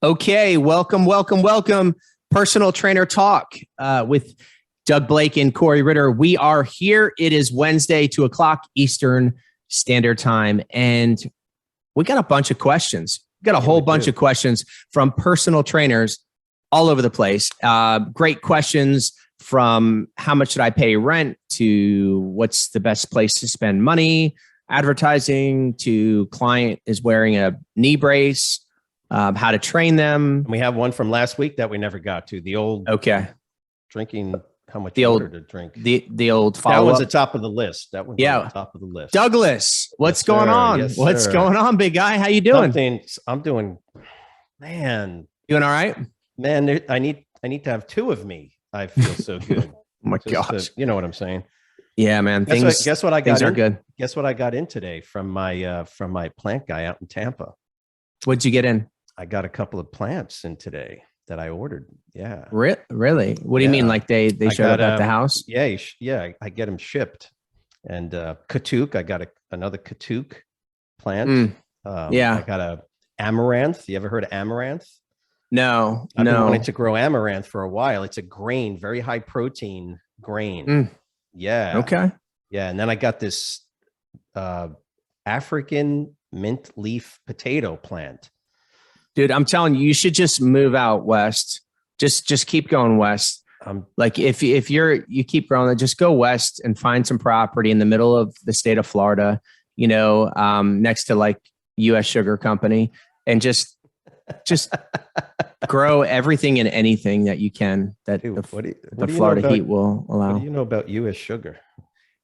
Okay, welcome. Personal Trainer Talk with Doug Blake and Corey Ritter. We are here. It is Wednesday, 2:00 Eastern Standard Time, and we got a bunch of questions. We got a whole bunch of questions from personal trainers all over the place. Great questions from how much should I pay rent to what's the best place to spend money, advertising to client is wearing a knee brace. How to train them. And we have one from last week that we never got to. The old drinking, how much water to drink. The old follow-up. That one's the top of the list. That one's on the top of the list. Douglas, what's going on? Yes, what's going on, big guy? How you doing? I'm doing, man. Doing all right? Man, I need to have two of me. I feel so good. Oh my gosh. You know what I'm saying? Yeah, man. Guess what I got things are good. Guess what I got in today from my plant guy out in Tampa. What'd you get in? I got a couple of plants in today that I ordered. Yeah. Really? What do you mean? Like they showed up at the house? Yeah. I get them shipped. And Katuk, I got another Katuk plant. I got a amaranth. You ever heard of amaranth? No. I've been wanting to grow amaranth for a while. It's a grain, very high protein grain. Yeah. Okay. Yeah. And then I got this African mint leaf potato plant. Dude, I'm telling you, you should just move out west. Just keep going west. Like if you keep growing, just go west and find some property in the middle of the state of Florida, next to like U.S. Sugar Company, and just grow everything and anything that you can that the Florida heat will allow. What do you know about U.S. Sugar?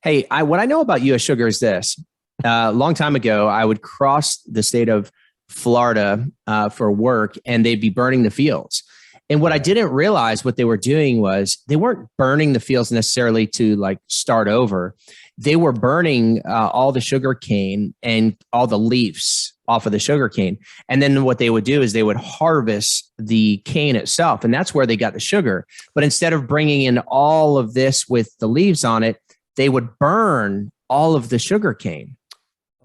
Hey, what I know about U.S. Sugar is this. A long time ago, I would cross the state of Florida for work, and they'd be burning the fields. And what I didn't realize what they were doing was they weren't burning the fields necessarily to like start over. They were burning all the sugar cane and all the leaves off of the sugar cane. And then what they would do is they would harvest the cane itself. And that's where they got the sugar. But instead of bringing in all of this with the leaves on it, they would burn all of the sugar cane.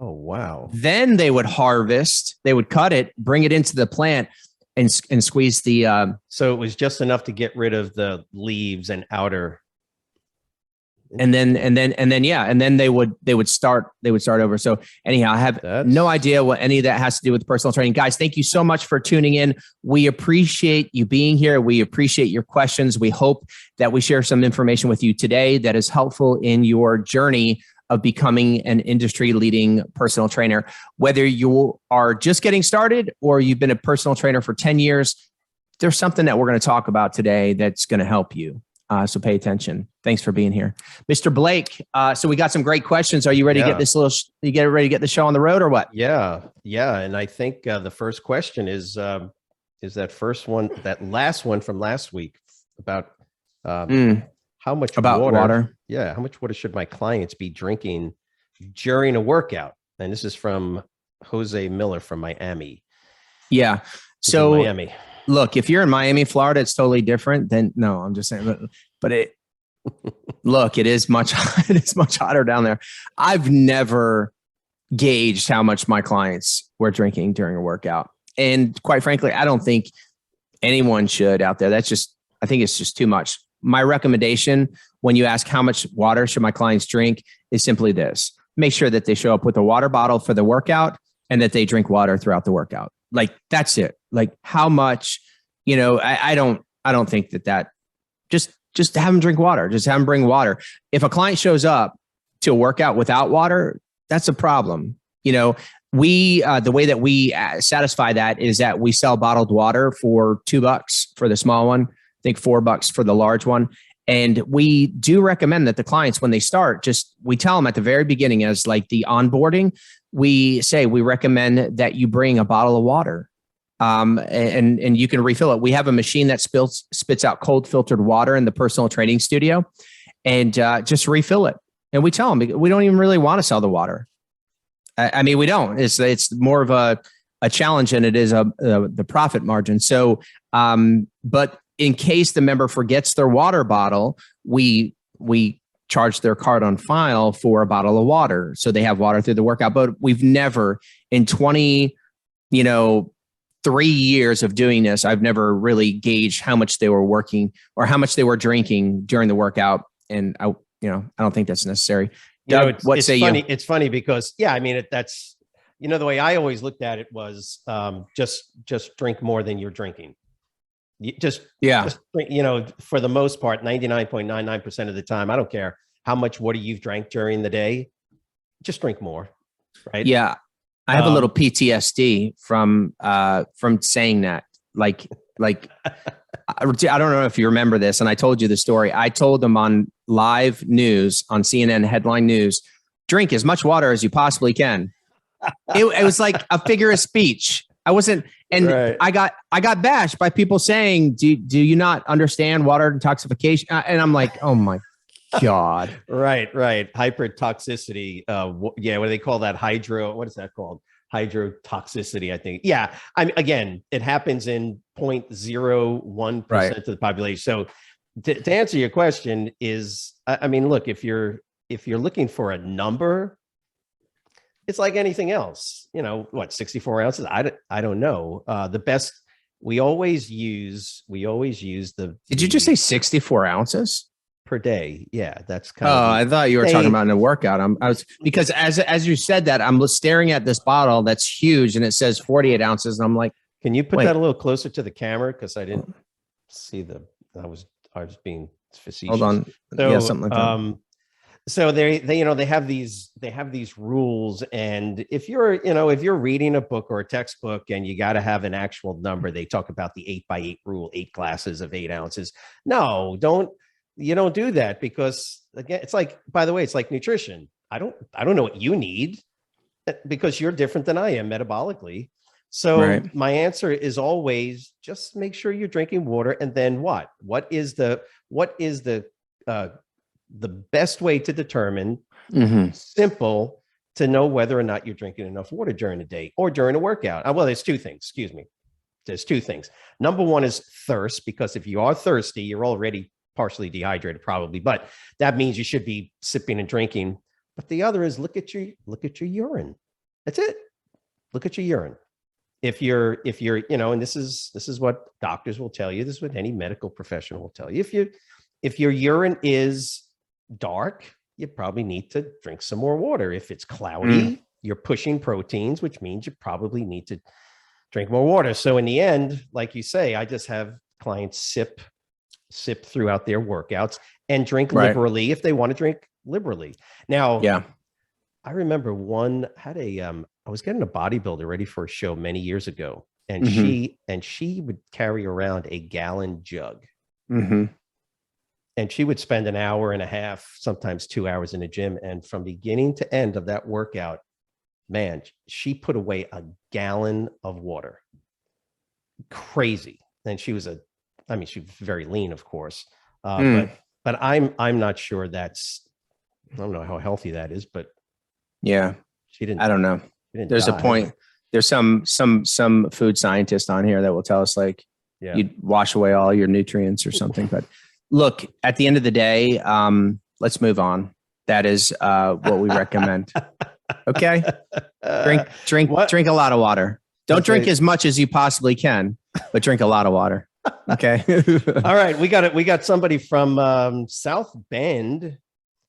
Oh, wow. Then they would harvest, they would cut it, bring it into the plant and squeeze the. So it was just enough to get rid of the leaves and outer. And then they would start over. So anyhow, I have no idea what any of that has to do with personal training. Guys, thank you so much for tuning in. We appreciate you being here. We appreciate your questions. We hope that we share some information with you today that is helpful in your journey of becoming an industry-leading personal trainer. Whether you are just getting started or you've been a personal trainer for 10 years, there's something that we're going to talk about today that's going to help you. So pay attention. Thanks for being here. Mr. Blake, so we got some great questions. Are you ready to get this ready to get the show on the road or what? Yeah. And I think the first question is that last one from last week about how much water. Yeah. How much water should my clients be drinking during a workout? And this is from Jose Miller from Miami. Yeah. So Miami. Look, if you're in Miami, Florida, it's totally different. Then no, I'm just saying, but it is much hotter down there. I've never gauged how much my clients were drinking during a workout. And quite frankly, I don't think anyone should out there. I think it's just too much. My recommendation when you ask how much water should my clients drink is simply this: make sure that they show up with a water bottle for the workout and that they drink water throughout the workout. Like that's it. Like how much, I don't think that just have them drink water. Just have them bring water. If a client shows up to a workout without water, that's a problem. The way that we satisfy that is that we sell bottled water for $2 for the small one. I think $4 for the large one. And we do recommend that the clients, when they start, we tell them at the very beginning as like the onboarding, we recommend that you bring a bottle of water. And you can refill it. We have a machine that spits out cold filtered water in the personal training studio, and just refill it. And we tell them we don't even really want to sell the water. I mean, we don't. It's more of a challenge than it is the profit margin. So, but in case the member forgets their water bottle, we charge their card on file for a bottle of water, so they have water through the workout. But we've never in 20, 3 years of doing this, I've never really gauged how much they were working or how much they were drinking during the workout. And I don't think that's necessary. Doug, it's funny. It's funny because, yeah, I mean, that's, the way I always looked at it was just drink more than you're drinking. Just drink, for the most part, 99.99% of the time, I don't care how much water you've drank during the day, just drink more. Right. Yeah. I have a little PTSD from saying that, like, I don't know if you remember this. And I told you the story. I told them on live news on CNN headline news, drink as much water as you possibly can. It was like a figure of speech. I wasn't, and right. I got bashed by people saying, do you not understand water intoxication? And I'm like, oh my God. Right. Hypertoxicity. What do they call that? What is that called? Hydrotoxicity, I think. Yeah. Again, it happens in 0.01% of the population. So to answer your question is, look, if you're looking for a number, it's like anything else, 64 ounces. I don't know. The best we always use the. Did you just say 64 ounces per day? Yeah, that's kind of. Oh, I thought you were talking about in a workout. I was because as you said that, I'm staring at this bottle that's huge and it says 48 ounces. And I'm like, can you put that a little closer to the camera? Because I didn't see I was being facetious. Hold on. So, something like that. So they have these rules, and if you're reading a book or a textbook and you got to have an actual number, they talk about the 8x8 rule, 8 glasses of 8 ounces. No, don't do that, because again, it's like, by the way, it's like nutrition. I don't know what you need, because you're different than I am metabolically. So my answer is always just make sure you're drinking water, and then what is the best way to determine, simple, to know whether or not you're drinking enough water during the day or during a workout. Well, there's two things. Excuse me. There's two things. Number one is thirst, because if you are thirsty, you're already partially dehydrated probably, but that means you should be sipping and drinking. But the other is look at your urine. That's it. Look at your urine. If you're, and this is what doctors will tell you. This is what any medical professional will tell you. If your urine is dark, you probably need to drink some more water. If it's cloudy, you're pushing proteins, which means you probably need to drink more water. So in the end, like you say, I just have clients sip throughout their workouts and drink liberally if they want to drink liberally. Now, I remember I was getting a bodybuilder ready for a show many years ago, and she would carry around a gallon jug. And she would spend an hour and a half, sometimes 2 hours in the gym. And from beginning to end of that workout, man, she put away a gallon of water. Crazy. And she was she was very lean, of course. But I'm not sure I don't know how healthy that is, but yeah, she didn't. I don't know. There's a point. There's some food scientist on here that will tell us you'd wash away all your nutrients or something, but look, at the end of the day, let's move on. That is what we recommend. Okay. Drink a lot of water. Don't drink as much as you possibly can, but drink a lot of water. Okay. All right. We got somebody from South Bend,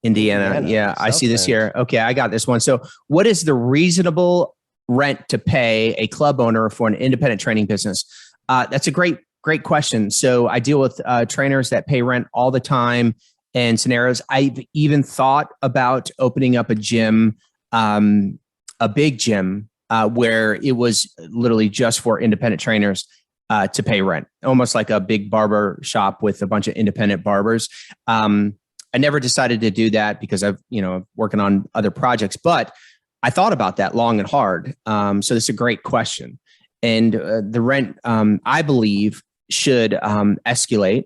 Indiana. Yeah. I see this here. Okay. I got this one. So what is the reasonable rent to pay a club owner for an independent training business? That's a great question. So I deal with trainers that pay rent all the time and scenarios. I've even thought about opening up a gym, a big gym, where it was literally just for independent trainers to pay rent, almost like a big barber shop with a bunch of independent barbers. I never decided to do that because I've, working on other projects, but I thought about that long and hard. So this is a great question. And the rent, I believe, should escalate.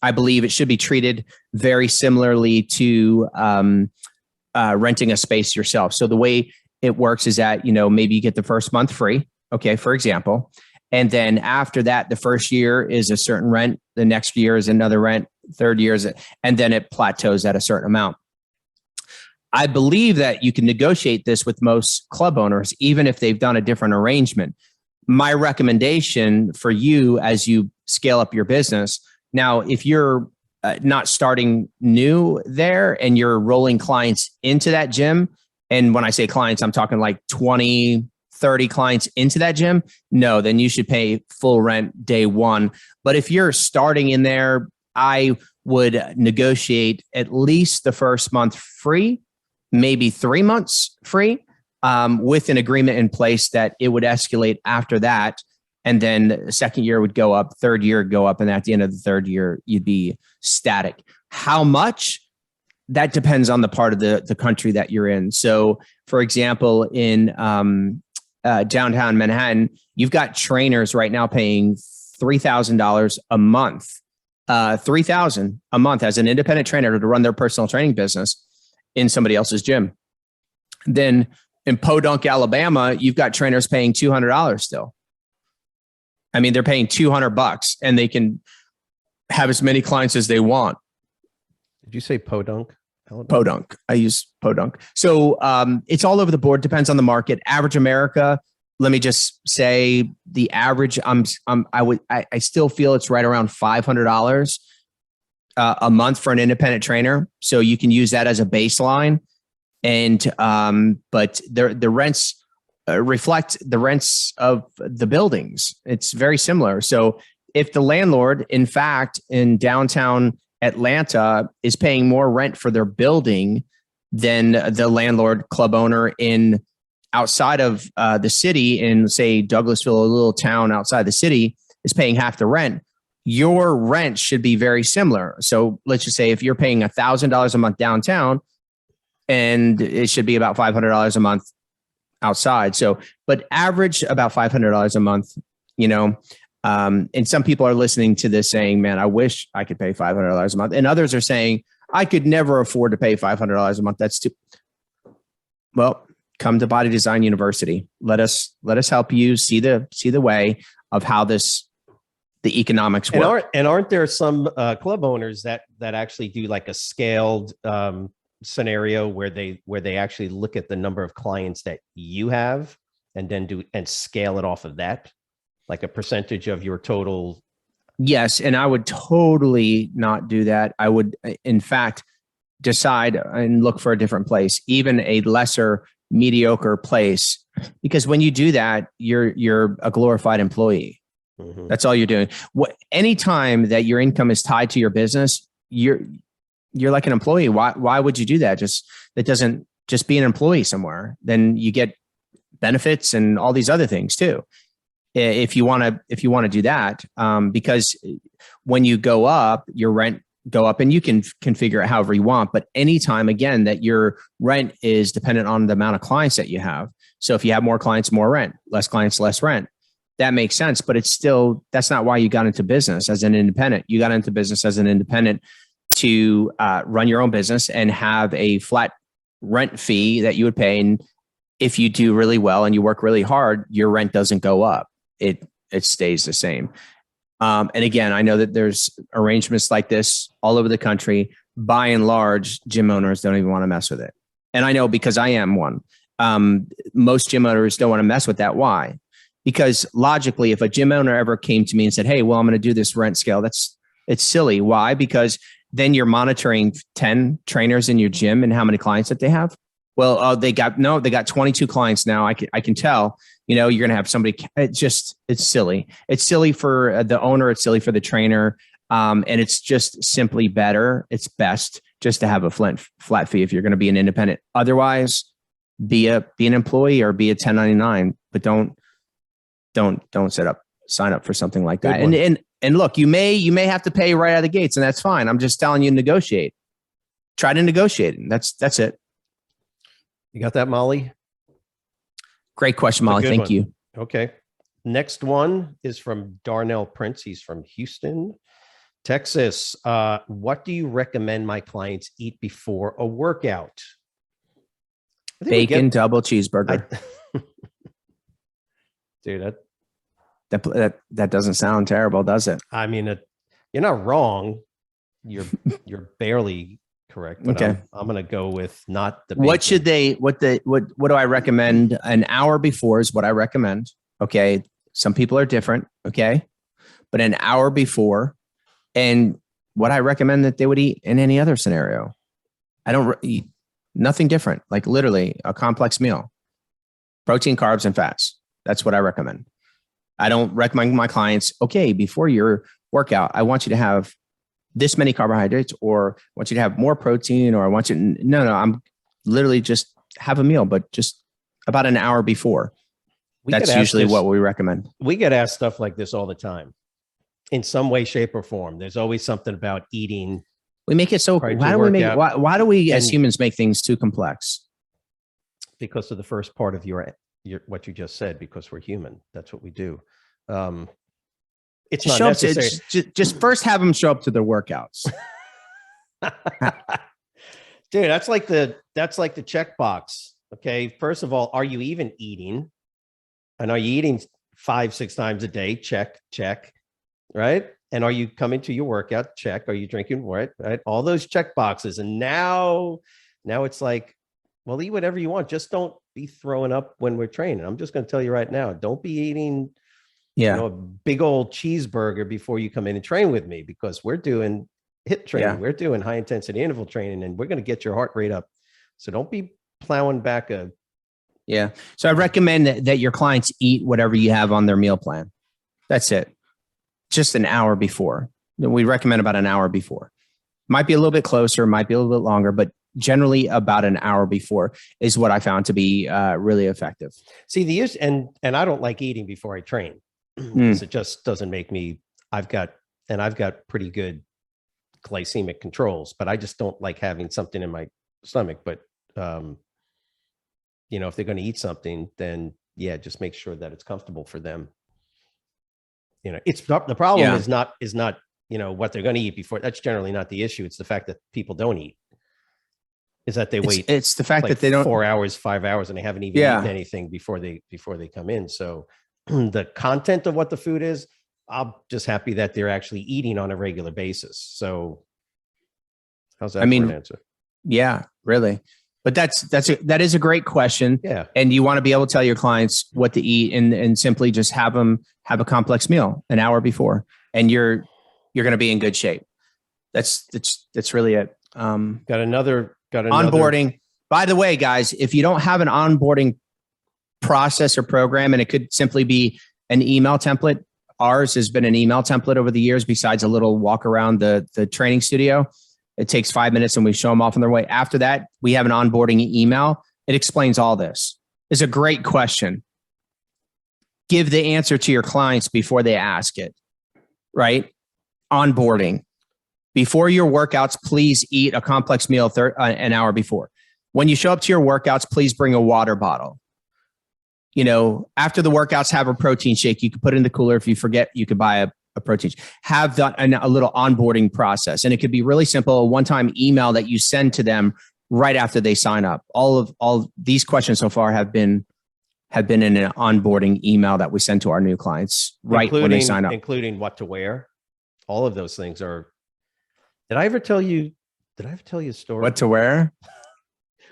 I believe it should be treated very similarly to renting a space yourself. So the way it works is that, maybe you get the first month free, okay, for example. And then after that, the first year is a certain rent. The next year is another rent. Third year is, and then it plateaus at a certain amount. I believe that you can negotiate this with most club owners, even if they've done a different arrangement. my recommendation for you as you scale up your business. Now, if you're not starting new there and you're rolling clients into that gym, and when I say clients, I'm talking like 20, 30 clients into that gym, no, then you should pay full rent day one. But if you're starting in there, I would negotiate at least the first month free, maybe 3 months free, with an agreement in place that it would escalate after that. And then the second year would go up, third year would go up. And at the end of the third year, you'd be static. How much? That depends on the part of the country that you're in. So for example, in downtown Manhattan, you've got trainers right now paying $3,000 a month, $3,000 a month as an independent trainer to run their personal training business in somebody else's gym. Then in Podunk, Alabama, you've got trainers paying $200 still. I mean, they're paying $200 and they can have as many clients as they want. Did you say Podunk? Podunk. I use Podunk. So it's all over the board. Depends on the market. Average America. Let me just say the average. I still feel it's right around $500 a month for an independent trainer. So you can use that as a baseline. And but the rents reflect the rents of the buildings. It's very similar. So if the landlord, in fact, in downtown Atlanta is paying more rent for their building than the landlord club owner in outside of the city in, say, Douglasville, a little town outside the city, is paying half the rent, your rent should be very similar. So let's just say if you're paying $1,000 a month downtown, and it should be about $500 a month outside. So, but average about $500 a month, you know. And some people are listening to this saying, man, I wish I could pay $500 a month. And others are saying, I could never afford to pay $500 a month. That's too. Well, come to Body Design University. Let us help you see the way of how the economics work. And aren't there some club owners that actually do like a scaled scenario where they actually look at the number of clients that you have and then scale it off of that? Like a percentage of your total? Yes. And I would totally not do that. I would, in fact, decide and look for a different place, even a lesser mediocre place, because when you do that, you're a glorified employee. Mm-hmm. That's all you're doing. Anytime that your income is tied to your business, you're like an employee. Why would you do that? Just be an employee somewhere. Then you get benefits and all these other things too. If you want to do that, because when you go up, your rent go up, and you can configure it however you want. But anytime, again, that your rent is dependent on the amount of clients that you have. So if you have more clients, more rent, less clients, less rent. That makes sense, but that's not why you got into business as an independent. You got into business as an independent to run your own business and have a flat rent fee that you would pay. And if you do really well and you work really hard, your rent doesn't go up. It stays the same. And again, I know that there's arrangements like this all over the country. By and large, gym owners don't even want to mess with it. And I know because I am one. Most gym owners don't want to mess with that. Why? Because logically, if a gym owner ever came to me and said, hey, well, I'm going to do this rent scale, it's silly. Why? Because then you're monitoring 10 trainers in your gym and how many clients that they have. Well, they got 22 clients now. I can tell, you're going to have somebody. It's silly. It's silly for the owner. It's silly for the trainer. And it's just simply better. It's best just to have a flat fee if you're going to be an independent. Otherwise, be an employee or be a 1099, but don't sign up for something like that. And look, you may have to pay right out of the gates, and that's fine. I'm just telling you, negotiate. Try to negotiate. And that's it. You got that, Molly? Great question, Molly. Thank you. Okay. Next one is from Darnell Prince. He's from Houston, Texas. What do you recommend my clients eat before a workout? Bacon double cheeseburger. Dude, that doesn't sound terrible, does it? I mean, you're not wrong. You're barely correct. But okay. I'm going to go with not the bacon. What do I recommend? An hour before is what I recommend. Okay. Some people are different. Okay. But an hour before, and what I recommend that they would eat in any other scenario. I don't eat nothing different, like literally a complex meal, protein, carbs, and fats. That's what I recommend. I don't recommend my clients, okay, before your workout, I want you to have this many carbohydrates, or I want you to have more protein, or I want you to, no, I'm literally just have a meal, but just about an hour before. That's usually what we recommend. We get asked stuff like this all the time in some way, shape, or form. There's always something about eating. We make it so, why do we as humans make things too complex? Because of the first part of your what you just said, because we're human. That's what we do. It's not necessary. Just first have them show up to their workouts. Dude, that's like the checkbox. Okay. First of all, are you even eating? And are you eating 5-6 times a day? Check. Right. And are you coming to your workout? Check. Are you drinking? Right. All those check boxes. And now it's like, well, eat whatever you want. Just don't be throwing up when we're training. I'm just going to tell you right now, don't be eating a big old cheeseburger before you come in and train with me, because we're doing HIIT training. Yeah. We're doing high intensity interval training, and we're going to get your heart rate up. So don't be plowing back a. Yeah. So I recommend that your clients eat whatever you have on their meal plan. That's it. Just an hour before. We recommend about an hour before. Might be a little bit closer, might be a little bit longer, but generally about an hour before is what I found to be really effective. See, the issue, and I don't like eating before I train. Because it just doesn't make me. I've got pretty good glycemic controls, but I just don't like having something in my stomach. But if they're going to eat something, then just make sure that it's comfortable for them. It's the problem is not what they're going to eat before. That's generally not the issue. It's the fact that people don't eat. Is that they wait? It's the fact that they don't 4 hours, 5 hours, and they haven't even eaten anything before they come in. So the content of what the food is, I'm just happy that they're actually eating on a regular basis. So how's that for an answer? Yeah, really. But that is a great question. Yeah. And you want to be able to tell your clients what to eat and simply just have them have a complex meal an hour before, and you're going to be in good shape. That's really it. Got another onboarding. By the way, guys, if you don't have an onboarding process or program, and it could simply be an email template. Ours has been an email template over the years, besides a little walk around the training studio. It takes 5 minutes and we show them off on their way. After that, we have an onboarding email. It explains all this. It's a great question. Give the answer to your clients before they ask it, right? Onboarding. Before your workouts, please eat a complex meal an hour before. When you show up to your workouts, please bring a water bottle. After the workouts, have a protein shake. You can put it in the cooler. If you forget, you could buy a protein shake. Have a little onboarding process. And it could be really simple. A one-time email that you send to them right after they sign up. All these questions so far have been in an onboarding email that we send to our new clients when they sign up. Including what to wear. All of those things are. Did I ever tell you a story? What to wear?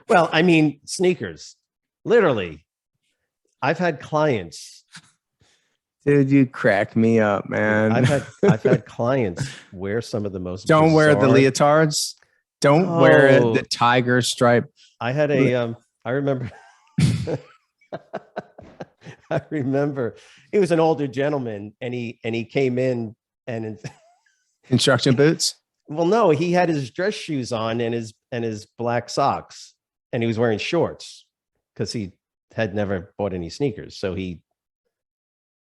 Well, I mean, sneakers, literally. I've had clients. Dude, you crack me up, man. I've had clients wear some of the most. Don't wear the leotards. Don't wear the tiger stripe. I had I remember. I remember he was an older gentleman, and he came in and construction boots. Well, no, he had his dress shoes on and his black socks, and he was wearing shorts because he had never bought any sneakers. So he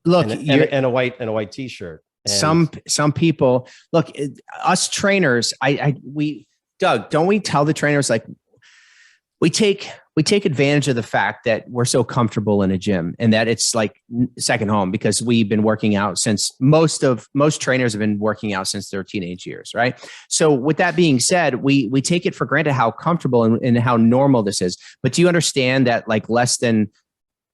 and a white t-shirt. Some people look, us trainers. Doug, don't we tell the trainers, like, we take advantage of the fact that we're so comfortable in a gym and that it's like second home, because we've been working out since most trainers have been working out since their teenage years. Right. So with that being said, we take it for granted how comfortable and how normal this is. But do you understand that like less than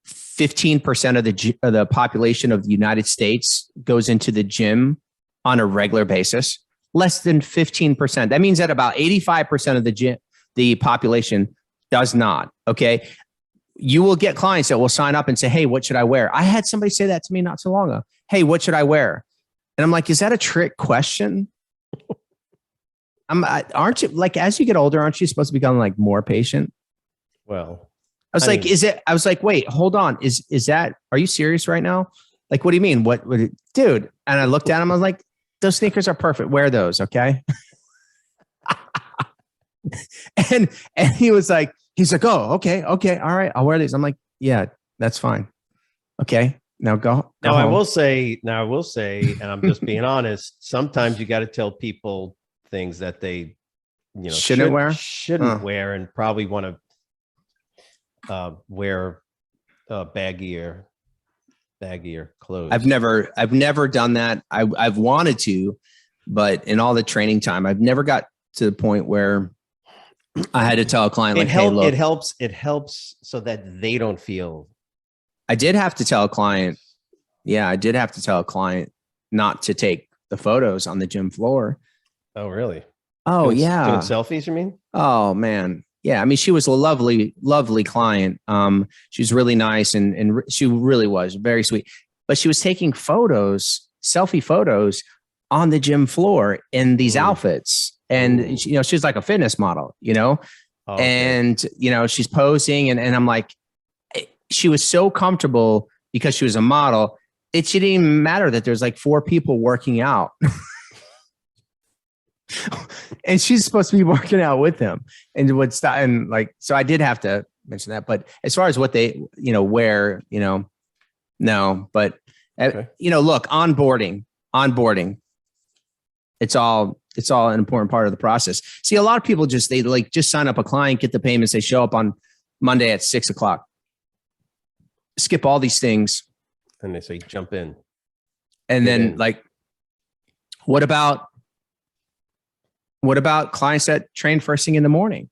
15% of the population of the United States goes into the gym on a regular basis? Less than 15%. That means that about 85% of the population does not. Okay. you will get clients that will sign up and say, hey, what should I wear? I had somebody say that to me not so long ago. Hey, what should I wear? And I'm like, is that a trick question? Aren't you, like, as you get older, aren't you supposed to become like more patient? Well, I was like, wait, hold on. Is that, are you serious right now? Like, what do you mean? What, dude? And I looked at him. I was like, those sneakers are perfect. Wear those. Okay. and he's like, oh, okay. All right. I'll wear these. I'm like, yeah, that's fine. Okay. Now go now home. I will say, and I'm just being honest, sometimes you got to tell people things that they, shouldn't wear and probably want to wear baggier clothes. I've never done that. I've wanted to, but in all the training time, I've never got to the point where I had to tell a client, hey, look, it helps so that they don't feel. I did have to tell a client. Yeah, I did have to tell a client not to take the photos on the gym floor. Oh, really? Oh, doing yeah. Selfies, you mean? Oh, man. Yeah. I mean, she was a lovely, lovely client. She was really nice and she really was very sweet, but she was taking selfie photos on the gym floor in these outfits. And, she's like a fitness model, and, she's posing and I'm like, she was so comfortable because she was a model. It didn't even matter that there's like 4 people working out. And she's supposed to be working out with them and would stop. And like, so I did have to mention that, but as far as what they, wear, no, but okay. Look, onboarding, it's all an important part of the process. See, a lot of people just sign up a client, get the payments. They show up on Monday at 6:00, skip all these things. And they say, jump in. And then like, what about clients that train first thing in the morning?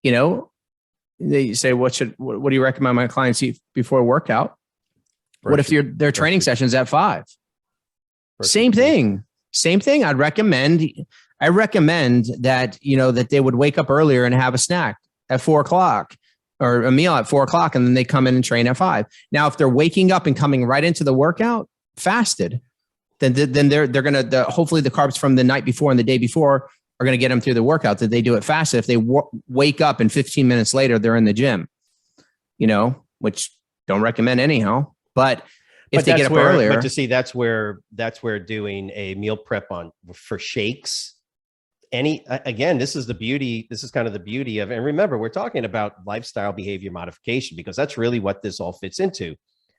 They say, what do you recommend my clients eat before a workout? What if their training session's at 5? Same thing. I recommend that, that they would wake up earlier and have a snack at 4:00 or a meal at 4:00. And then they come in and train at 5. Now, if they're waking up and coming right into the workout fasted, then they're going to, hopefully the carbs from the night before and the day before are going to get them through the workout. That they do it fasted. If they wake up and 15 minutes later, they're in the gym, which don't recommend anyhow, but if they get up earlier. But you see, that's where doing a meal prep for shakes. This is kind of the beauty of, and remember, we're talking about lifestyle behavior modification because that's really what this all fits into.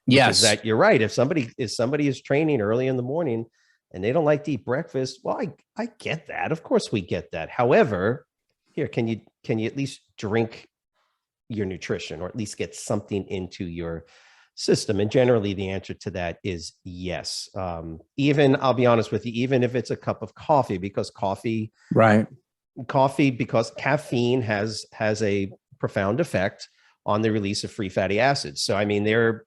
Yes. Is that you're right. If somebody is training early in the morning and they don't like to eat breakfast, well, I get that. Of course we get that. However, here, can you at least drink your nutrition or at least get something into your system? And generally the answer to that is yes. Even, I'll be honest with you, even if it's a cup of coffee, because because caffeine has a profound effect on the release of free fatty acids. So, I mean, they're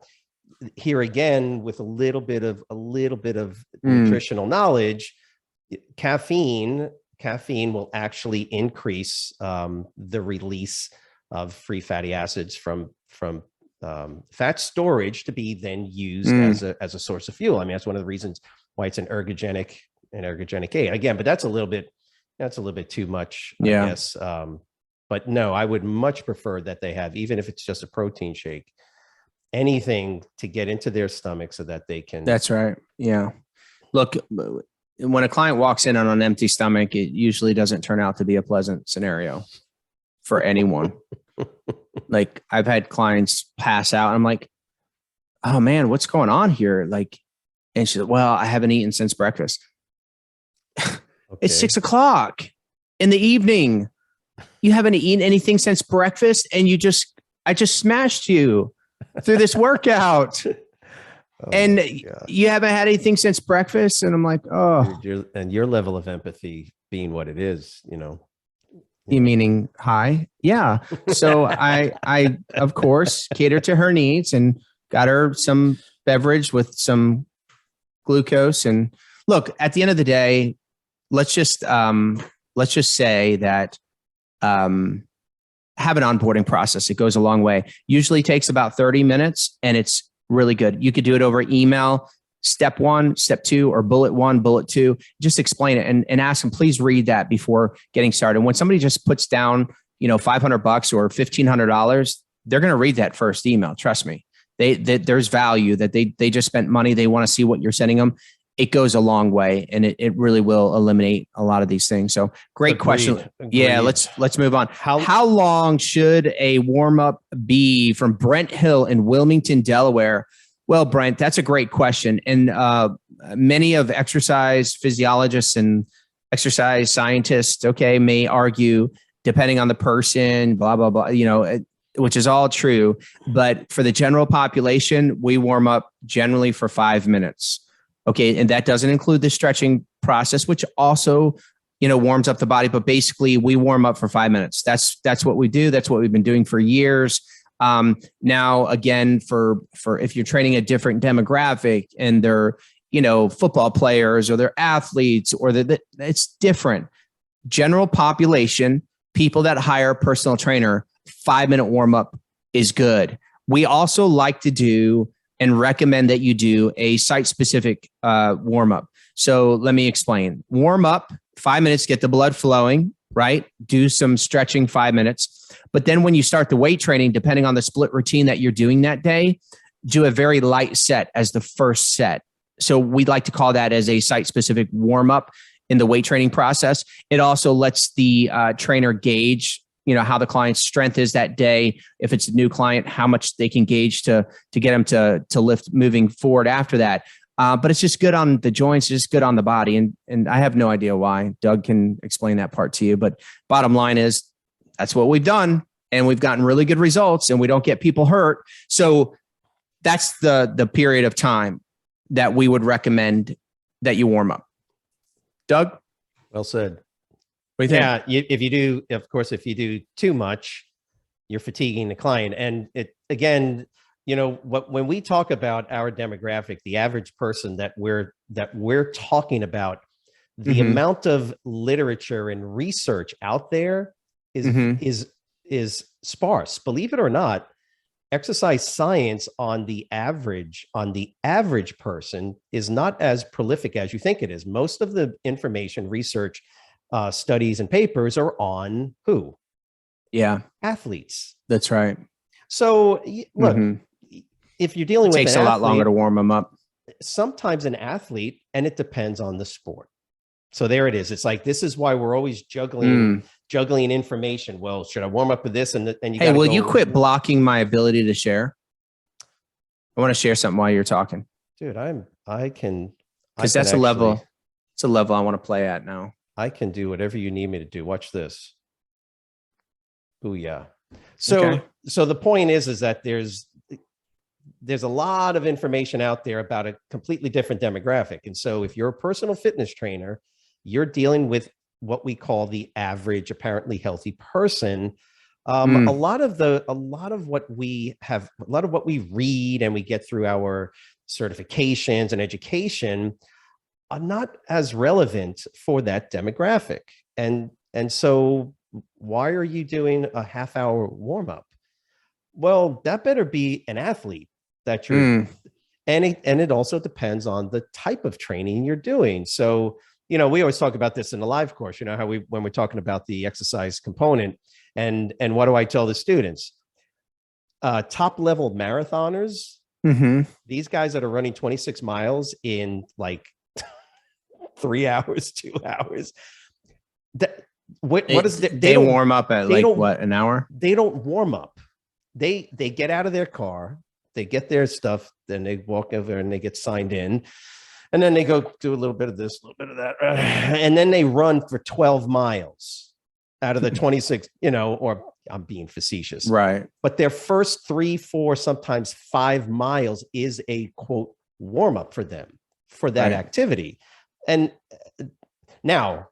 here again with a little bit of nutritional knowledge. Caffeine will actually increase the release of free fatty acids from fat storage to be then used as a source of fuel. I mean, that's one of the reasons why it's an ergogenic aid. Again, but that's a little bit too much, I guess. But no, I would much prefer that they have, even if it's just a protein shake, anything to get into their stomach so that they can. That's right. Yeah. Look, when a client walks in on an empty stomach, it usually doesn't turn out to be a pleasant scenario for anyone. Like, I've had clients pass out. I'm like, oh man, what's going on here? Like, and she's like, well, I haven't eaten since breakfast. Okay. It's 6:00 in the evening. You haven't eaten anything since breakfast, and I just smashed you through this workout. And you haven't had anything since breakfast. And I'm like, oh. And your level of empathy being what it is, You meaning high? Yeah. So I of course catered to her needs and got her some beverage with some glucose. And look, at the end of the day, let's just say that have an onboarding process. It goes a long way. Usually takes about 30 minutes and it's really good. You could do it over email, step 1, step 2, or bullet 1, bullet 2. Just explain it and ask them, please read that before getting started. When somebody just puts down, $500 or $1,500, they're going to read that first email. Trust me. There's value that they just spent money. They want to see what you're sending them. It goes a long way, and it really will eliminate a lot of these things. So great question. Yeah, let's move on. How long should a warm up be? From Brent Hill in Wilmington, Delaware. Well, Brent, that's a great question, and many of exercise physiologists and exercise scientists, may argue, depending on the person, blah blah blah. Which is all true, but for the general population, we warm up generally for 5 minutes. Okay. And that doesn't include the stretching process, which also, warms up the body, but basically we warm up for 5 minutes. That's what we do. That's what we've been doing for years. Now, again, for if you're training a different demographic and they're, football players or they're athletes or it's different. General population, people that hire a personal trainer, 5-minute warm up is good. We also like to do and recommend that you do a site-specific warm up. So let me explain. Warm up, 5 minutes, get the blood flowing, right? Do some stretching, 5 minutes. But then when you start the weight training, depending on the split routine that you're doing that day, do a very light set as the first set. So we'd like to call that as a site-specific warm up in the weight training process. It also lets the trainer gauge how the client's strength is that day. If it's a new client, how much they can gauge to get them to lift moving forward after that. But it's just good on the joints, just good on the body. And I have no idea why. Doug can explain that part to you. But bottom line is that's what we've done. And we've gotten really good results and we don't get people hurt. So that's the period of time that we would recommend that you warm up. Doug? Well said. Yeah, if you do too much, you're fatiguing the client. And when we talk about our demographic, the average person that we're talking about, the amount of literature and research out there is sparse. Believe it or not, exercise science on the average person is not as prolific as you think it is. Most of the information, research, studies and papers are on who? Yeah. Athletes. That's right. So look, if you're dealing with takes a lot longer to warm them up. Sometimes an athlete, and it depends on the sport. So there it is. It's like, this is why we're always juggling information. Well, should I warm up with this? And you will you quit blocking my ability to share? I want to share something while you're talking. Dude, I can. Because that's a level. It's a level I want to play at now. I can do whatever you need me to do. Watch this. Oh yeah. So the point is that there's a lot of information out there about a completely different demographic. And so if you're a personal fitness trainer, you're dealing with what we call the average, apparently healthy person. A lot of what we read and we get through our certifications and education are not as relevant for that demographic. And so why are you doing a half-hour warm-up? Well, that better be an athlete that you're, and it also depends on the type of training you're doing. So, we always talk about this in the live course, how when we're talking about the exercise component, and what do I tell the students? Top level marathoners, these guys that are running 26 miles in like 3 hours, 2 hours. They warm up at an hour? They don't warm up. They get out of their car, they get their stuff, then they walk over and they get signed in. And then they go do a little bit of this, a little bit of that. And then they run for 12 miles out of the 26, or I'm being facetious. Right. But their first 3, 4, sometimes 5 miles is a quote warm up for them for that activity. And now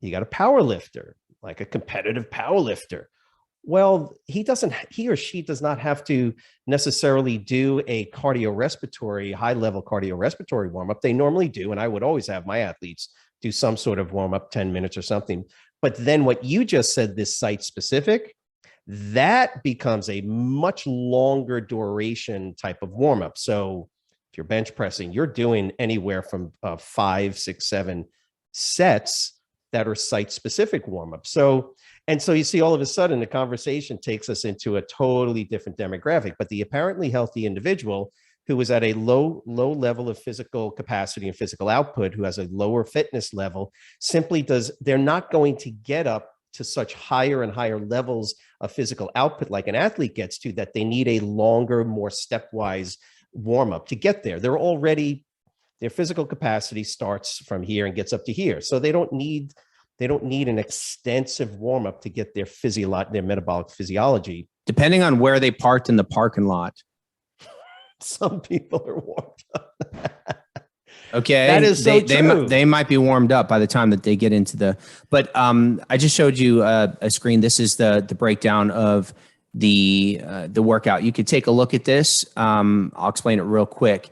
you got a power lifter, like a competitive power lifter. Well, he or she does not have to necessarily do a high-level cardiorespiratory warm-up. They normally do, and I would always have my athletes do some sort of warm-up, 10 minutes or something. But then what you just said, this site-specific, that becomes a much longer duration type of warm-up. So if you're bench pressing, you're doing anywhere from 5, 6, 7 sets that are site-specific warm-up. So you see all of a sudden the conversation takes us into a totally different demographic, but the apparently healthy individual who is at a low level of physical capacity and physical output, who has a lower fitness level, they're not going to get up to such higher and higher levels of physical output like an athlete gets to, that they need a longer, more stepwise warm-up to get there. Their physical capacity starts from here and gets up to here. So they don't need an extensive warm-up to get their metabolic physiology. Depending on where they parked in the parking lot. Some people are warmed up. Okay. That is so true. They might be warmed up by the time that they get into but I just showed you a screen. This is the breakdown of the workout. You could take a look at this. I'll explain it real quick,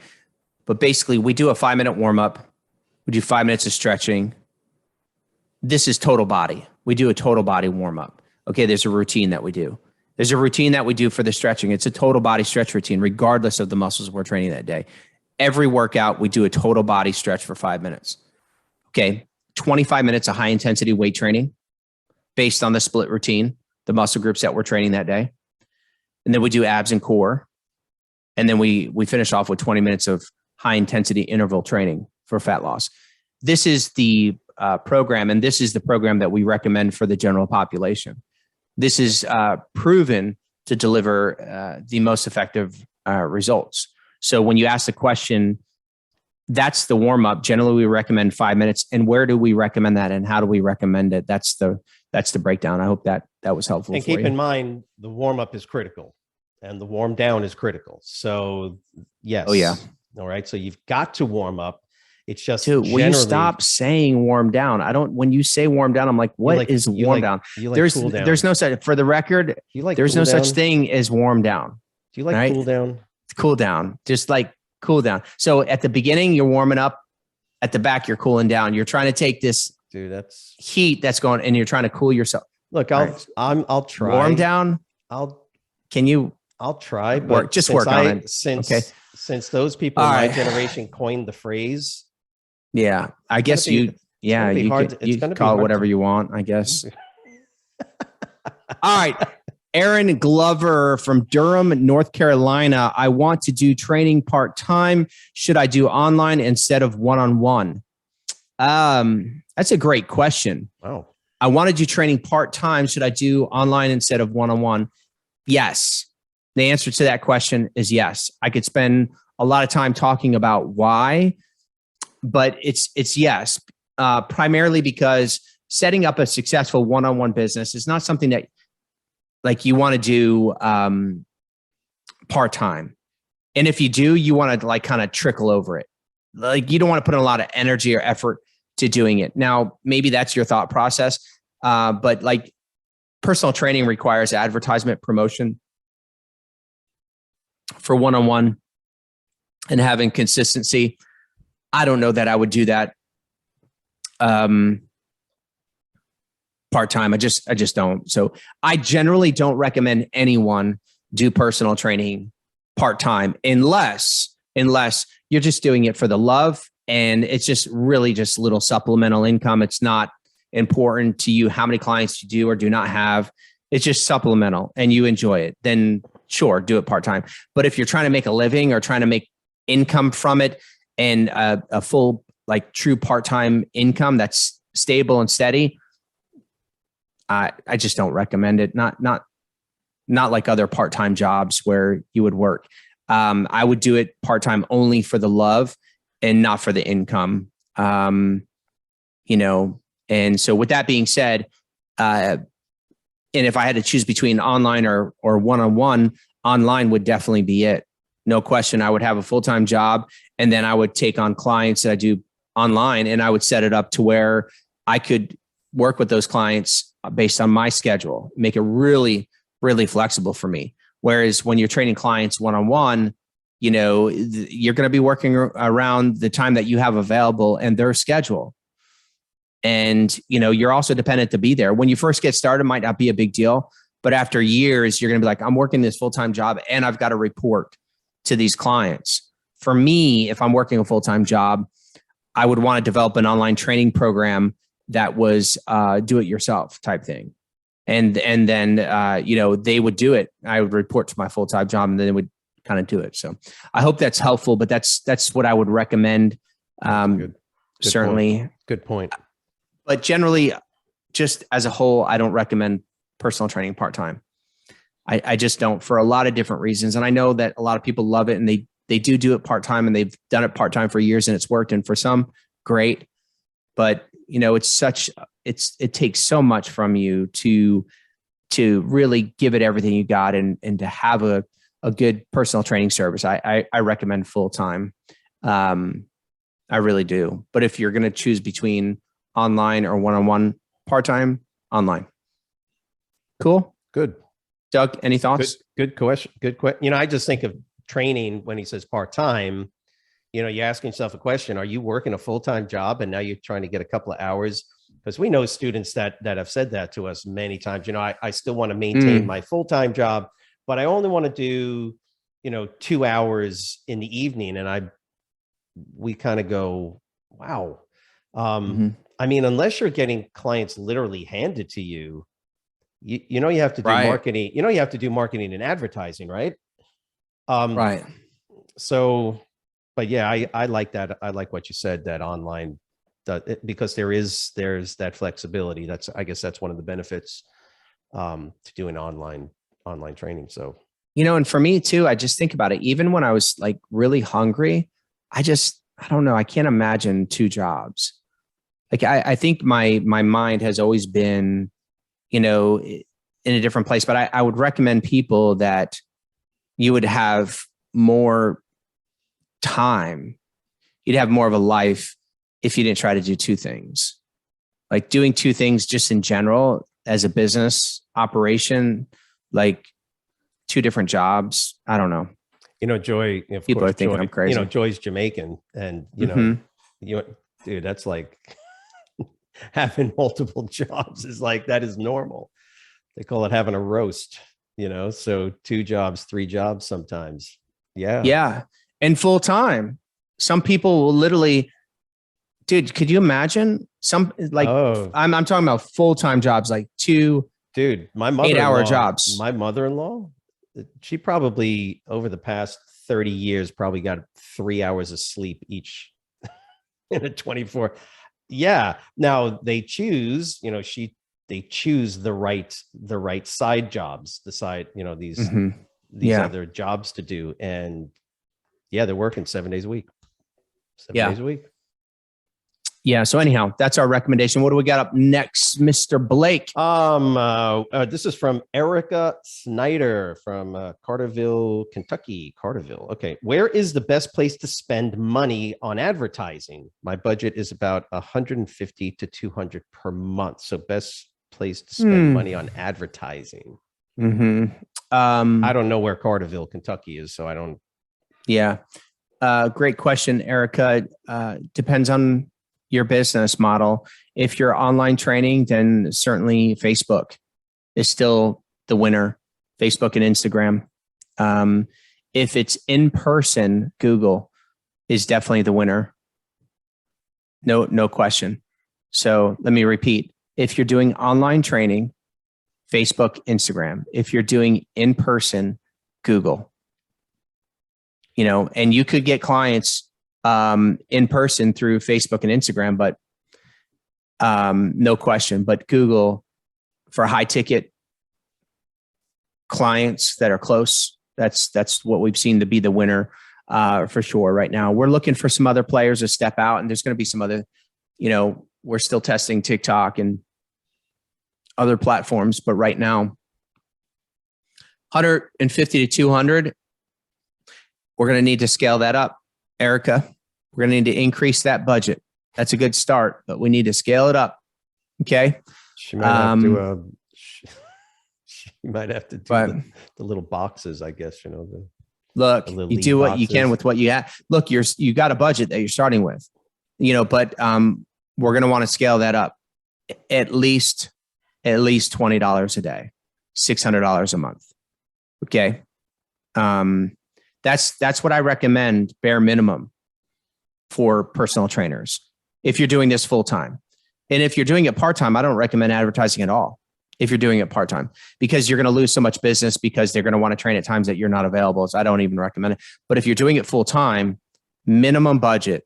but basically we do a 5-minute warm up. We do 5 minutes of stretching. This is total body. We do a total body warm up. Okay. There's a routine that we do. There's a routine that we do for the stretching. It's a total body stretch routine, regardless of the muscles we're training that day. Every workout, we do a total body stretch for 5 minutes. Okay. 25 minutes of high intensity weight training based on the split routine, the muscle groups that we're training that day. And then we do abs and core. And then we finish off with 20 minutes of high intensity interval training for fat loss. This is the program, and this is the program that we recommend for the general population. This is proven to deliver the most effective results. So when you ask the question, that's the warm up. Generally, we recommend 5 minutes. And where do we recommend that, and how do we recommend it? That's the breakdown. I hope that was helpful. And keep in mind, the warm up is critical, and the warm down is critical. So yes. Oh yeah. All right. So you've got to warm up. It's just, dude, will you stop saying warm down? When you say warm down, I'm like, what is warm down? There's no such, for the record, there's no such thing as warm down. Do you like cool down? Cool down. Just like cool down. So at the beginning, you're warming up. At the back, you're cooling down. You're trying to take this heat that's going, and you're trying to cool yourself. Look, I'll try. Warm down. I'll but try, but work on it. Since those people in my generation coined the phrase. Yeah, I guess you can call it whatever you want, I guess. All right. Aaron Glover from Durham, North Carolina. I want to do training part-time. Should I do online instead of one-on-one? That's a great question. Oh, I want to do training part-time. Should I do online instead of one-on-one? Yes. The answer to that question is yes. I could spend a lot of time talking about why, but it's yes, primarily because setting up a successful one-on-one business is not something that like you want to do part-time. And if you do, you want to like kind of trickle over it. Like you don't want to put in a lot of energy or effort to doing it. Now, maybe that's your thought process, but like personal training requires advertisement promotion for one-on-one and having consistency. I don't know that I would do that part-time. I just don't. So I generally don't recommend anyone do personal training part-time unless you're just doing it for the love and it's just really just little supplemental income. It's not important to you how many clients you do or do not have. It's just supplemental and you enjoy it. Then sure, do it part-time. But if you're trying to make a living or trying to make income from it and a full like true part-time income that's stable and steady, I just don't recommend it. Not like other part-time jobs where you would work. I would do it part-time only for the love and not for the income. And so with that being said, and if I had to choose between online or one-on-one, online would definitely be it. No question. I would have a full-time job and then I would take on clients that I do online and I would set it up to where I could work with those clients based on my schedule, make it really, really flexible for me. Whereas when you're training clients one-on-one, you're going to be working around the time that you have available and their schedule. And, you're also dependent to be there. When you first get started, it might not be a big deal, But after years, you're going to be like, I'm working this full-time job and I've got to report to these clients. For me, if I'm working a full-time job, I would want to develop an online training program that was do it yourself type thing. And then, they would do it. I would report to my full-time job and then they would kind of do it. So I hope that's helpful, but that's what I would recommend. Good certainly. Point. Good point. But generally, just as a whole, I don't recommend personal training part-time. I just don't, for a lot of different reasons. And I know that a lot of people love it and they do it part-time and they've done it part-time for years and it's worked. And for some, great. But it takes so much from you to really give it everything you got and to have a good personal training service. I recommend full-time. I really do. But if you're going to choose between online or one-on-one part-time, online. Cool. Good. Doug, any thoughts? Good question. Good question. I just think of training when he says part-time, you're asking yourself a question. Are you working a full-time job and now you're trying to get a couple of hours? Because we know students that have said that to us many times. I still want to maintain my full-time job, but I only want to do, 2 hours in the evening. And we kind of go, wow. I mean, unless you're getting clients literally handed to you, you have to do marketing, you have to do marketing and advertising, right? Right. So, but yeah, I like that. I like what you said, that online, because there's that flexibility. I guess that's one of the benefits to doing online training. So, and for me too, I just think about it. Even when I was like really hungry, I don't know. I can't imagine 2 jobs. Like I think my mind has always been, in a different place, but I would recommend people that you would have more time. You'd have more of a life if you didn't try to do 2 things. Like doing 2 things just in general as a business operation, like 2 different jobs. I don't know. Joy, people are thinking I'm crazy. Joy's Jamaican and, dude, that's like having multiple jobs is like, that is normal. They call it having a roast, so 2 jobs, 3 jobs sometimes. Yeah. Yeah. And full time. Some people will literally, dude, could you imagine I'm talking about full-time jobs, like 2 my mother 8-hour jobs. My mother-in-law, she probably over the past 30 years, probably got 3 hours of sleep each in a 24. Yeah. Now they choose, they choose the right side jobs, these other jobs to do. And yeah, they're working 7 days a week. 7 days a week. Yeah. So anyhow, that's our recommendation. What do we got up next, Mr. Blake? This is from Erica Snyder from Carterville, Kentucky. Carterville. Okay. Where is the best place to spend money on advertising? My budget is about $150 to $200 per month. So best place to spend money on advertising. I don't know where Carterville, Kentucky is, so I don't. Yeah. Great question, Erica. Depends on your business model. If you're online training, then certainly Facebook is still the winner. Facebook and Instagram. If it's in person, Google is definitely the winner. No question. So let me repeat. If you're doing online training, Facebook, Instagram. If you're doing in person, Google. And you could get clients in person through Facebook and Instagram, but no question. But Google for high ticket clients that are close, that's what we've seen to be the winner for sure right now. We're looking for some other players to step out, and there's going to be some other, we're still testing TikTok and other platforms, but right now, 150 to 200, we're going to need to scale that up. Erica, we're going to need to increase that budget. That's a good start, but we need to scale it up. Okay. She might have to, she might have to do the little boxes, I guess, look, you do what you can with what you have. Look, you got a budget that you're starting with, but we're going to want to scale that up at least $20 a day. $600 a month. Okay. That's what I recommend, bare minimum, for personal trainers if you're doing this full time. And if you're doing it part time, I don't recommend advertising at all if you're doing it part time, because you're going to lose so much business because they're going to want to train at times that you're not available. So I don't even recommend it. But if you're doing it full time, minimum budget,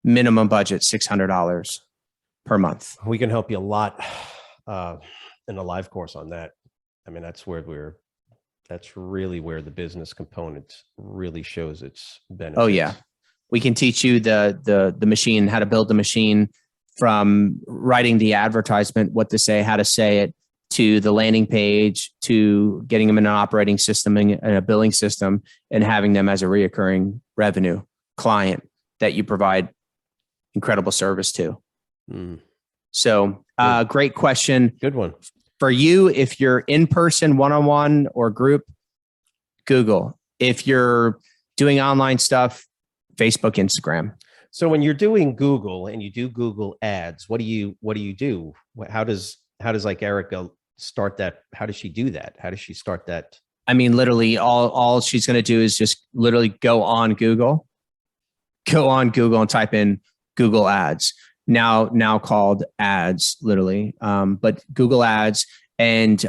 $600 per month. We can help you a lot in a live course on that. I mean, that's really where the business component really shows its benefits. Oh yeah. We can teach you the machine, how to build the machine, from writing the advertisement, what to say, how to say it, to the landing page, to getting them in an operating system and a billing system, and having them as a reoccurring revenue client that you provide incredible service to. So great question. Good one. For you, if you're in person, one-on-one or group, Google. If you're doing online stuff, Facebook, Instagram. So when you're doing Google and you do Google ads, what do you do? How does like Erica start that? How does she do that? How does she start that? I mean, literally all she's going to do is just literally go on Google and type in Google ads, now called ads, literally. But Google ads, and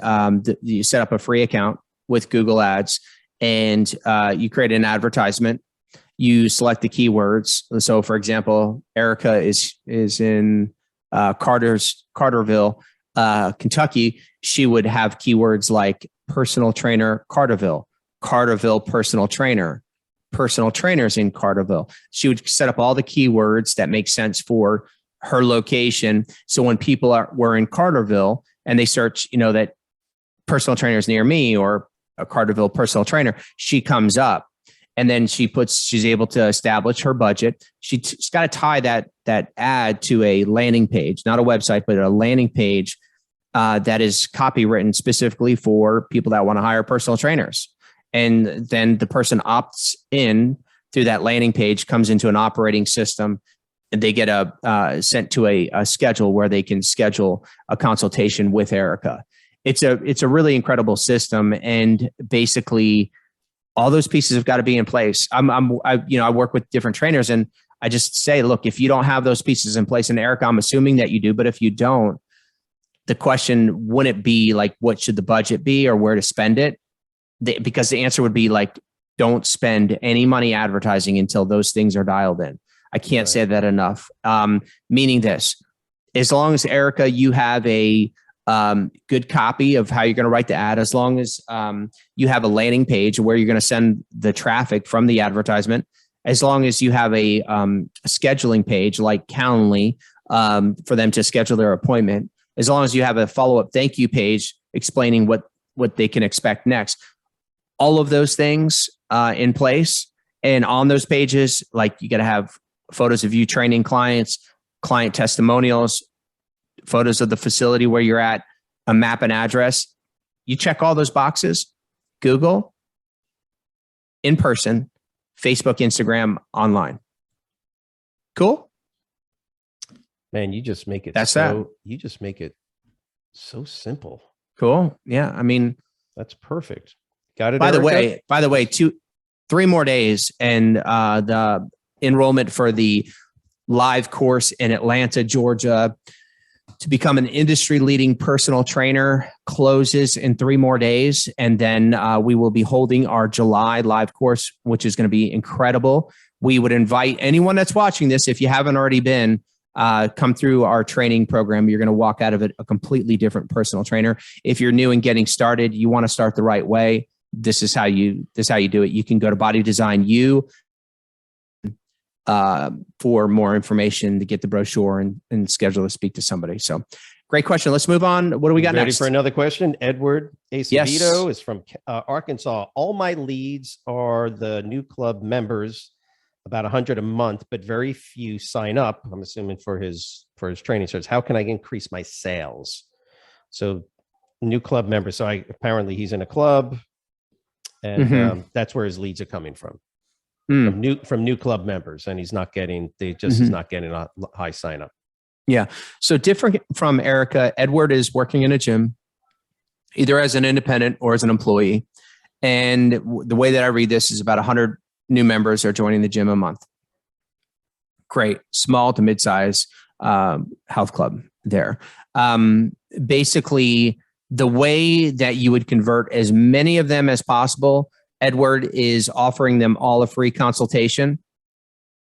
you set up a free account with Google ads, and you create an advertisement. You select the keywords. So for example, Erica is in Carterville, Kentucky. She would have keywords like personal trainer Carterville personal trainers in Carterville. She would set up all the keywords that make sense for her location. So when people were in Carterville and they search, that personal trainers near me or a Carterville personal trainer, she comes up. And then she's able to establish her budget. She's got to tie that ad to a landing page, not a website, but a landing page that is copywritten specifically for people that want to hire personal trainers. And then the person opts in through that landing page, comes into an operating system, and they get sent to a schedule where they can schedule a consultation with Erica. It's a really incredible system, and basically, all those pieces have got to be in place. I work with different trainers, and I just say, look, if you don't have those pieces in place, and Erica, I'm assuming that you do, but if you don't, the question wouldn't be like, what should the budget be or where to spend it? Because the answer would be like, don't spend any money advertising until those things are dialed in. I can't say that enough. Meaning this, as long as Erica, you have a good copy of how you're going to write the ad, as long as you have a landing page where you're going to send the traffic from the advertisement, as long as you have a scheduling page like Calendly for them to schedule their appointment, as long as you have a follow-up thank you page explaining what they can expect next, all of those things in place. And on those pages, like, you got to have photos of you training clients, client testimonials, photos of the facility where you're at, a map and address. You check all those boxes, Google, in person, Facebook, Instagram, online. Cool. Man, you just make it you just make it so simple. Cool. Yeah. I mean, that's perfect. Got it. By the way, 3 more days, and the enrollment for the live course in Atlanta, Georgia, to become an industry-leading personal trainer closes in 3 more days. And then we will be holding our July live course, which is going to be incredible. We would invite anyone that's watching this, if you haven't already been, come through our training program. You're going to walk out of it a completely different personal trainer. If you're new and getting started, you want to start the right way, this is how you do it. You can go to Body Design U for more information, to get the brochure and schedule to speak to somebody. So great question. Let's move on. What do we got Ready next? for another question? Edward Acevedo is from Arkansas. All my leads are the new club members, about 100 a month, but very few sign up. I'm assuming for his training service. How can I increase my sales? So new club members. So apparently he's in a club, and that's where his leads are coming from. From new club members, and he's not getting, is not getting a high sign up. Yeah. So different from Erica, Edward is working in a gym. either as an independent or as an employee. And the way that I read this is about 100 new members are joining the gym a month. Great. Small to mid-size health club there. Basically, the way that you would convert as many of them as possible, Edward, is offering them all a free consultation.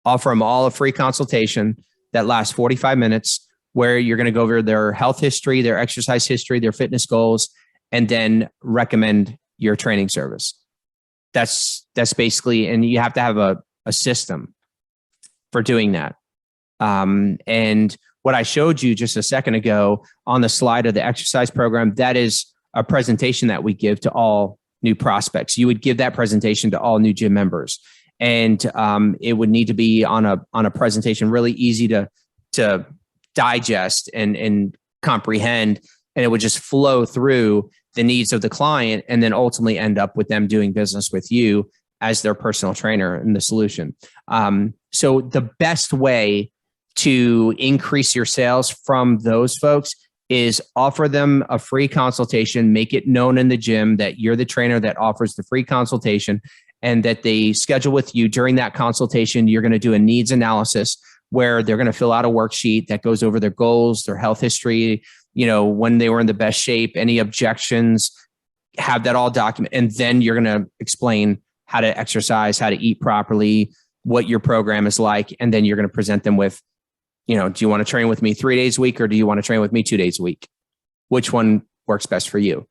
Offer them all a free consultation that lasts 45 minutes, where you're going to go over their health history, their exercise history, their fitness goals, and then recommend your training service. That's basically, and you have to have a system for doing that. And what I showed you just a second ago on the slide of the exercise program, that is a presentation that we give to all new prospects. You would give that presentation to all new gym members. And it would need to be on a presentation really easy to digest and comprehend. And it would just flow through the needs of the client and then ultimately end up with them doing business with you as their personal trainer and the solution. So the best way to increase your sales from those folks is offer them a free consultation, make it known in the gym that you're the trainer that offers the free consultation, and that they schedule with you. During that consultation, you're going to do a needs analysis where they're going to fill out a worksheet that goes over their goals, their health history, when they were in the best shape, any objections, have that all documented. And then you're going to explain how to exercise, how to eat properly, what your program is like. And then you're going to present them with, do you want to train with me 3 days a week, or do you want to train with me 2 days a week? Which one works best for you?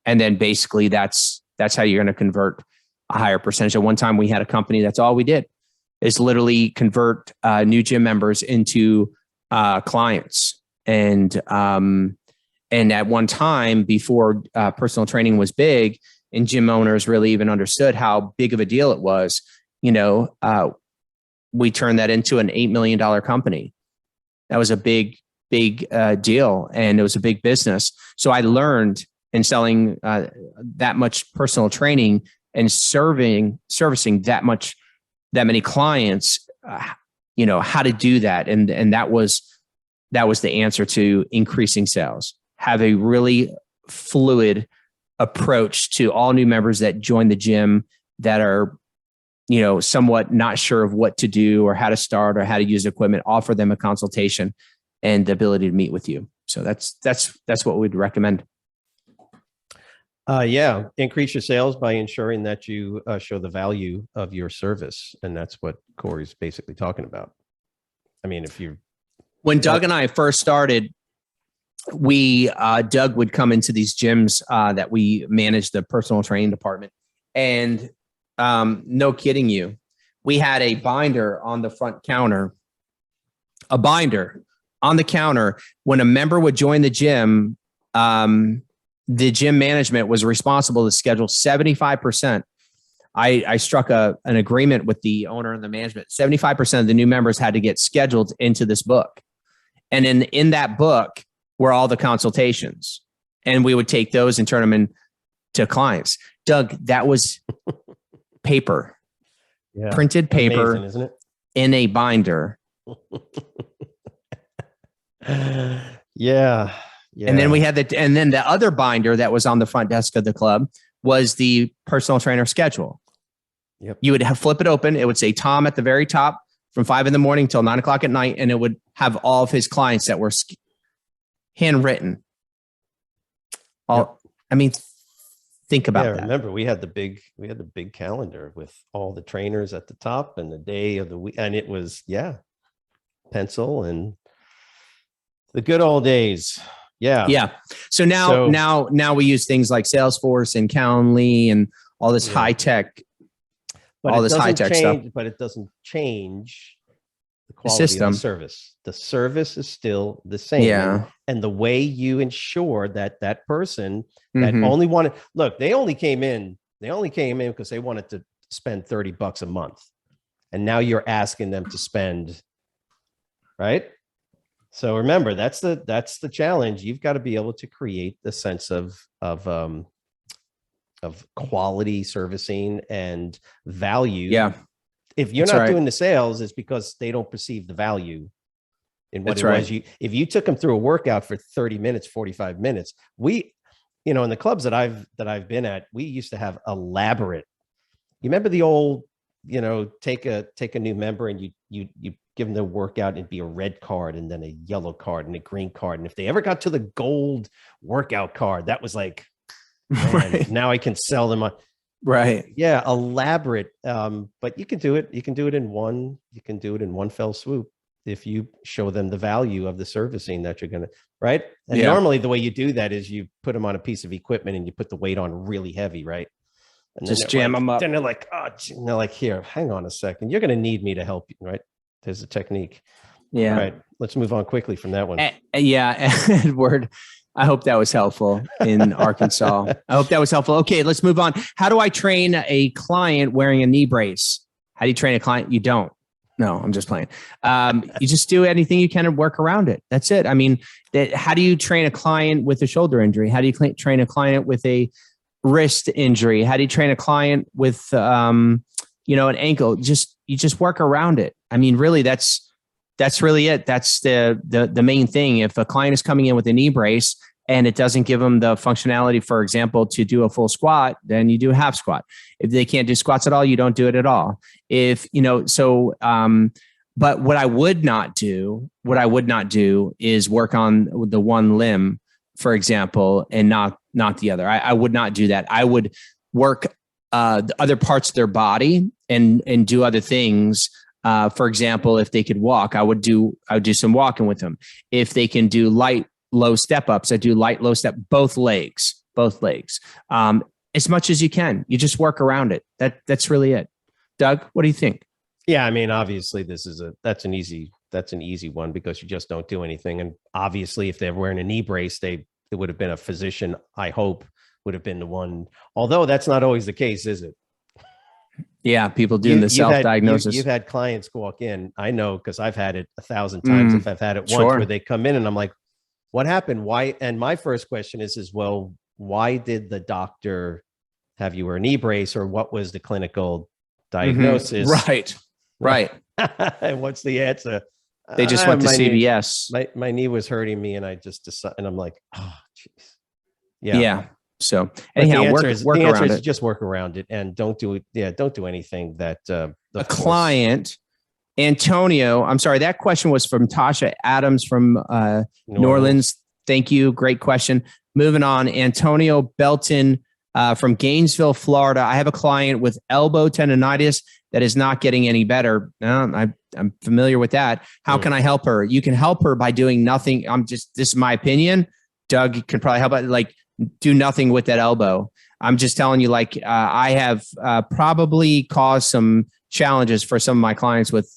And then basically that's how you're going to convert a higher percentage. At one time we had a company, that's all we did is literally convert new gym members into clients. And at one time, before personal training was big and gym owners really even understood how big of a deal it was, we turned that into an $8 million company. That was a big deal, and it was a big business. So I learned in selling that much personal training and servicing that many clients, how to do that. And that was the answer to increasing sales. Have a really fluid approach to all new members that join the gym that are, somewhat not sure of what to do or how to start or how to use equipment. Offer them a consultation and the ability to meet with you. So that's what we'd recommend. Increase your sales by ensuring that you show the value of your service. And that's what Corey's basically talking about. I mean, when Doug and I first started, Doug would come into these gyms that we managed the personal training department. And no kidding you, we had a binder on the front counter, When a member would join the gym, the gym management was responsible to schedule 75%. I struck an agreement with the owner and the management. 75% of the new members had to get scheduled into this book. And in that book were all the consultations. And we would take those and turn them into clients. Doug, that was paper, printed paper. Amazing, isn't it? In a binder. Yeah. And then we had the other binder that was on the front desk of the club was the personal trainer schedule. Yep. You would flip it open. It would say Tom at the very top from 5 a.m. till 9 o'clock at night. And it would have all of his clients that were handwritten. I mean, think about that. Remember, we had the big calendar with all the trainers at the top and the day of the week. And it was, pencil and the good old days. Yeah. Yeah. So now we use things like Salesforce and Calendly and all this high tech, stuff. But it doesn't change the quality of the service. The service is still the same. Yeah. And the way you ensure that person that only wanted, they only came in because they wanted to spend $30 a month. And now you're asking them to spend, right? So remember, that's the challenge. You've got to be able to create the sense of quality servicing and value. Yeah. If you're not doing the sales, it's because they don't perceive the value in what it was. If you took them through a workout for 30 minutes, 45 minutes, you know, in the clubs that I've been at, we used to have elaborate. You remember the old, you know, take a new member and you give them the workout, and it'd be a red card and then a yellow card and a green card. And if they ever got to the gold workout card, that was like, man, right. Now I can sell them on. Right. Yeah. Elaborate. But you can do it. You can do it in one fell swoop if you show them the value of the servicing that you're going to, right. And normally the way you do that is you put them on a piece of equipment and you put the weight on really heavy, right? And just jam them up. Then they're like, oh, and they're like, here, hang on a second. You're going to need me to help you, right? There's a technique. Yeah. All right. Let's move on quickly from that one. Yeah. Edward, I hope that was helpful in Arkansas. I hope that was helpful. Okay, let's move on. How do I train a client wearing a knee brace? How do you train a client? You don't. No, I'm just playing. You just do anything you can to work around it. That's it. I mean, how do you train a client with a shoulder injury? How do you train a client with a wrist injury? How do you train a client with, an ankle? You just work around it. I mean, really, that's really it. That's the main thing. If a client is coming in with a knee brace and it doesn't give them the functionality, for example, to do a full squat, then you do a half squat. If they can't do squats at all, you don't do it at all. But what I would not do is work on the one limb, for example, and not the other. I would not do that. I would work the other parts of their body and do other things. For example, if they could walk, I would do some walking with them. If they can do light, low step ups, I do light, low step, both legs, as much as you can. You just work around it. That's really it. Doug, what do you think? Yeah. I mean, obviously that's an easy one because you just don't do anything. And obviously if they're wearing a knee brace, it would have been a physician, I hope, would have been the one, although that's not always the case, is it? Yeah, people doing the self-diagnosis. You've had clients walk in. I know because I've had it 1,000 times. If I've had it once where they come in and I'm like, what happened? Why? And my first question is, well, why did the doctor have you wear a knee brace, or what was the clinical diagnosis? Right. And what's the answer? They just went to CVS. My knee was hurting me, and I just decided, and I'm like, oh, jeez. Yeah. So anyhow, the answer is it. Just work around it and don't do it. Yeah. Don't do anything that a client, Antonio, I'm sorry. That question was from Tasha Adams from New Orleans. Thank you. Great question. Moving on. Antonio Belton from Gainesville, Florida. I have a client with elbow tendinitis that is not getting any better. I'm familiar with that. How can I help her? You can help her by doing nothing. This is my opinion. Doug can probably help out. Do nothing with that elbow. I'm just telling you, I have probably caused some challenges for some of my clients with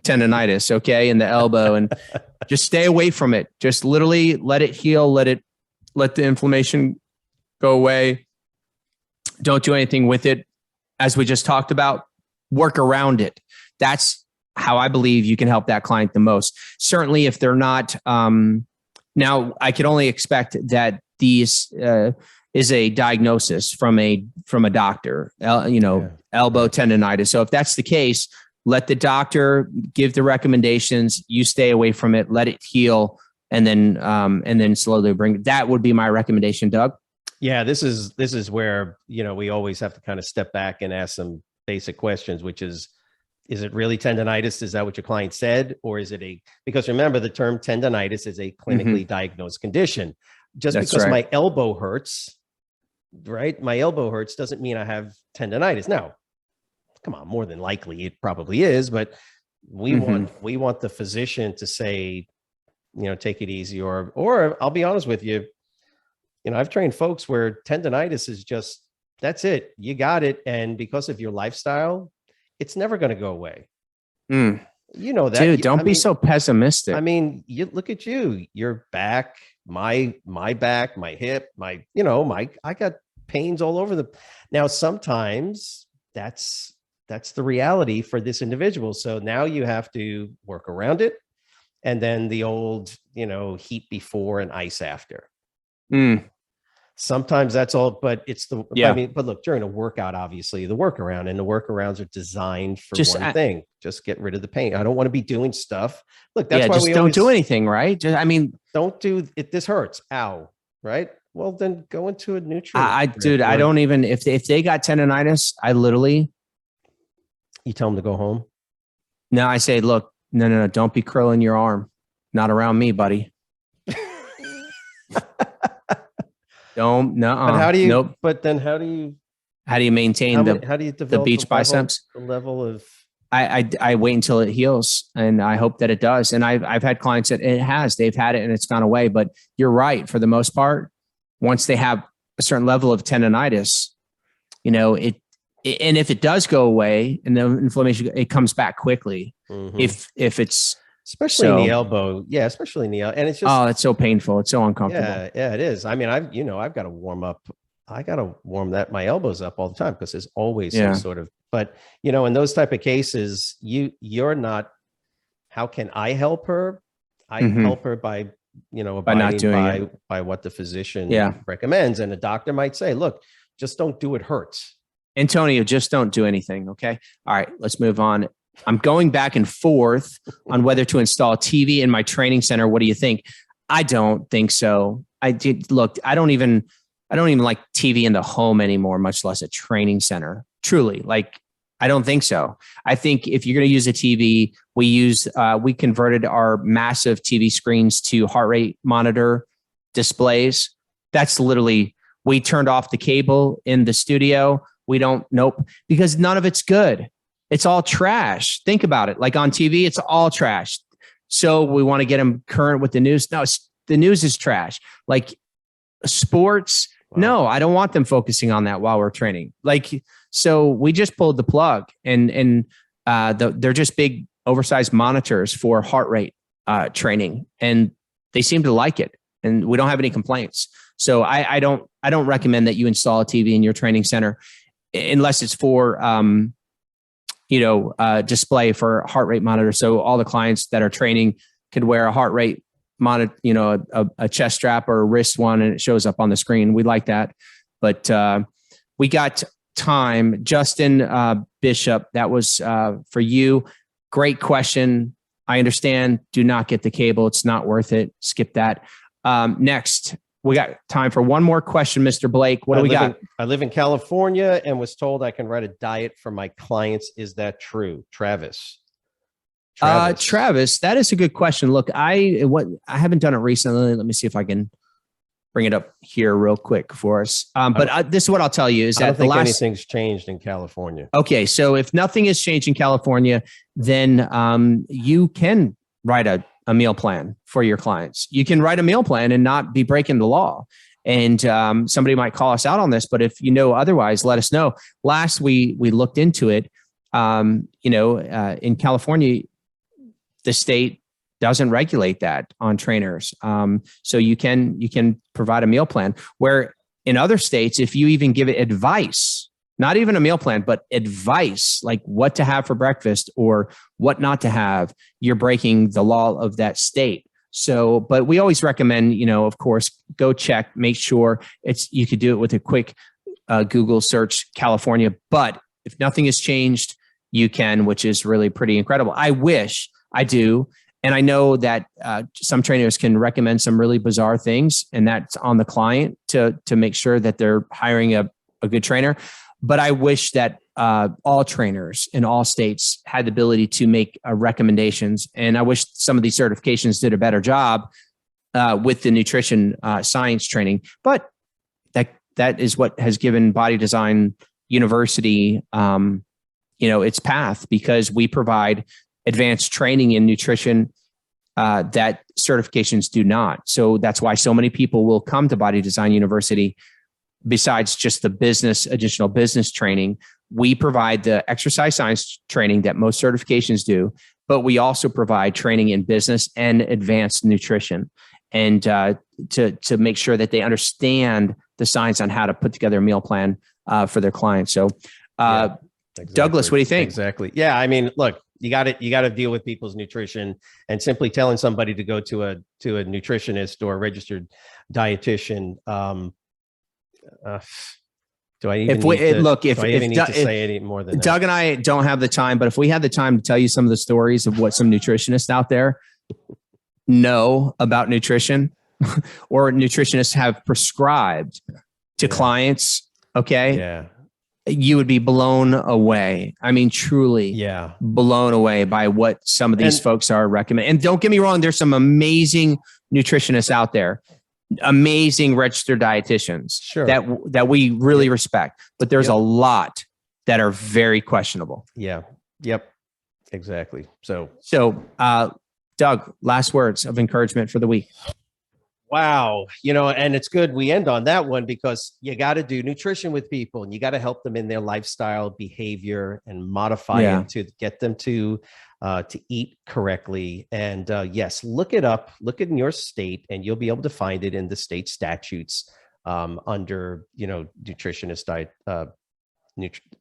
tendinitis, okay, in the elbow, and just stay away from it. Just literally let it heal, let the inflammation go away. Don't do anything with it. As we just talked about, work around it. That's how I believe you can help that client the most. Certainly if they're not, now I can only expect that these is a diagnosis from a doctor, elbow tendinitis. So if that's the case, let the doctor give the recommendations. You stay away from it, let it heal, and then slowly bring it. That would be my recommendation, Doug. Yeah, this is where, we always have to kind of step back and ask some basic questions, which is it really tendinitis? Is that what your client said? Or is it because remember the term tendinitis is a clinically diagnosed condition. Just because my elbow hurts, right? My elbow hurts doesn't mean I have tendinitis. Now, come on, more than likely it probably is, but we want the physician to say, take it easy, or I'll be honest with you, I've trained folks where tendinitis is just, that's it. You got it. And because of your lifestyle, it's never going to go away. You know that. Dude, don't be so pessimistic. I mean, you look at your back, my back, my hip, I got pains all over now sometimes that's the reality for this individual. So now you have to work around it. And then the old, heat before and ice after. Sometimes that's all, but but look, during a workout, obviously the workarounds are designed for one thing. Just get rid of the pain. I don't want to be doing stuff. Look, that's why we don't do anything, right? don't do it. This hurts. Ow. Right. Well, then go into a nutrient. Dude, I don't even, if they got tendinitis, I literally. You tell them to go home? No, I say, look, no, don't be curling your arm. Not around me, buddy. Don't, no. But how do you, nope. But then how do you maintain how do you develop the beach biceps? The level of, I wait until it heals, and I hope that it does. And I've had clients that they've had it and it's gone away, but you're right. For the most part, once they have a certain level of tendinitis, and if it does go away and the inflammation, it comes back quickly. Mm-hmm. If it's especially in the elbow. Yeah. Especially in the elbow. And it's just, it's so painful. It's so uncomfortable. Yeah, it is. I mean, I've got to warm up. I got to warm my elbows up all the time because there's always some sort of, but in those type of cases, you're not, how can I help her? I help her by, by not doing by what the physician recommends. And the doctor might say, look, just don't do it hurts. Antonio, just don't do anything. Okay. All right, let's move on. I'm going back and forth on whether to install a TV in my training center. What do you think? I don't think so. I don't even like TV in the home anymore, much less a training center. Truly, I don't think so. I think if you're going to use a TV, we converted our massive TV screens to heart rate monitor displays. That's literally, we turned off the cable in the studio. Because none of it's good. It's all trash. Think about it. Like on TV, it's all trash. So we want to get them current with the news. No, the news is trash. Like sports. Wow. No, I don't want them focusing on that while we're training. So we just pulled the plug, and they're just big, oversized monitors for heart rate training, and they seem to like it, and we don't have any complaints. So I don't recommend that you install a TV in your training center unless it's for display for heart rate monitor. So all the clients that are training could wear a heart rate monitor, a chest strap or a wrist one, and it shows up on the screen. We like that. But we got time. Justin Bishop, that was for you. Great question. I understand. Do not get the cable. It's not worth it. Skip that. Next, we got time for one more question, Mr. Blake. What do we got? I live in California and was told I can write a diet for my clients. Is that true? Travis, that is a good question. Look, I haven't done it recently. Let me see if I can bring it up here real quick for us. But this is what I'll tell you is that anything's changed in California. Okay. So if nothing has changed in California, then you can write a meal plan for your clients. You can write a meal plan and not be breaking the law. And somebody might call us out on this, but if you know otherwise, let us know. Last we looked into it. In California, the state doesn't regulate that on trainers. So you can provide a meal plan, where in other states, if you even give it advice, not even a meal plan, but advice, like what to have for breakfast or what not to have, you're breaking the law of that state. So, but we always recommend, of course, go check, make sure you could do it with a quick Google search, California. But if nothing has changed, you can, which is really pretty incredible. I do. And I know that some trainers can recommend some really bizarre things, and that's on the client to make sure that they're hiring a good trainer. But I wish that all trainers in all states had the ability to make recommendations. And I wish some of these certifications did a better job with the nutrition science training. But that is what has given Body Design University, its path, because we provide advanced training in nutrition that certifications do not. So that's why so many people will come to Body Design University. Besides just the additional business training, we provide the exercise science training that most certifications do, but we also provide training in business and advanced nutrition, and to make sure that they understand the science on how to put together a meal plan for their clients. So, exactly. Douglas, what do you think? Exactly. Yeah. I mean, look, you got to deal with people's nutrition, and simply telling somebody to go to a nutritionist or a registered dietitian. Do I even need to say any more than Doug that? And I don't have the time, but if we had the time to tell you some of the stories of what some nutritionists out there know about nutrition, or nutritionists have prescribed to clients, okay? Yeah. You would be blown away. I mean, truly blown away by what some of these folks are recommending. And don't get me wrong, there's some amazing nutritionists out there, amazing registered dietitians that we really respect, but there's a lot that are very questionable. Yeah. Yep. Exactly. So, Doug, last words of encouragement for the week. Wow. And it's good we end on that one, because you got to do nutrition with people and you got to help them in their lifestyle behavior and modify it to get them to eat correctly. And yes, look it up, look in your state, and you'll be able to find it in the state statutes under, nutritionist diet,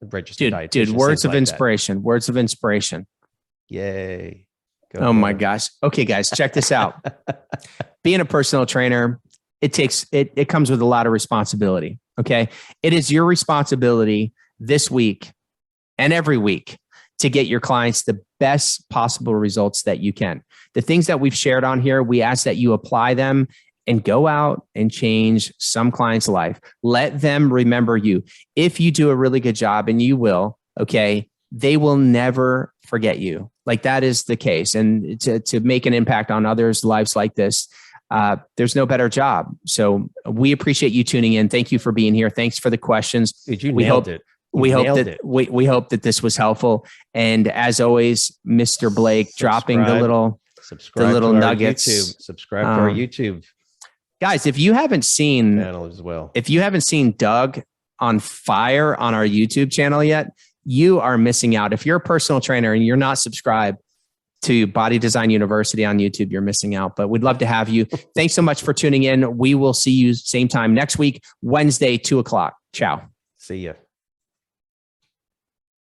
registered dietitian. Dude, words of inspiration, words of inspiration. Yay. Oh my gosh. Okay, guys, check this out. Being a personal trainer, it comes with a lot of responsibility. Okay. It is your responsibility this week and every week to get your clients the best possible results that you can. The things that we've shared on here, we ask that you apply them and go out and change some client's life. Let them remember you. If you do a really good job, and you will, okay, they will never forget you. Like, that is the case. And to make an impact on others' lives like this, there's no better job. So we appreciate you tuning in. Thank you for being here. Thanks for the questions. Dude, you nailed it. We hope that this was helpful. And as always, Mr. Blake dropping the little nuggets. Subscribe to our YouTube. Guys, if you haven't seen channel as well, if you haven't seen Doug on fire on our YouTube channel yet, you are missing out. If you're a personal trainer and you're not subscribed to Body Design University on YouTube, you're missing out, but we'd love to have you. Thanks so much for tuning in. We will see you same time next week, Wednesday, 2:00. Ciao. See ya.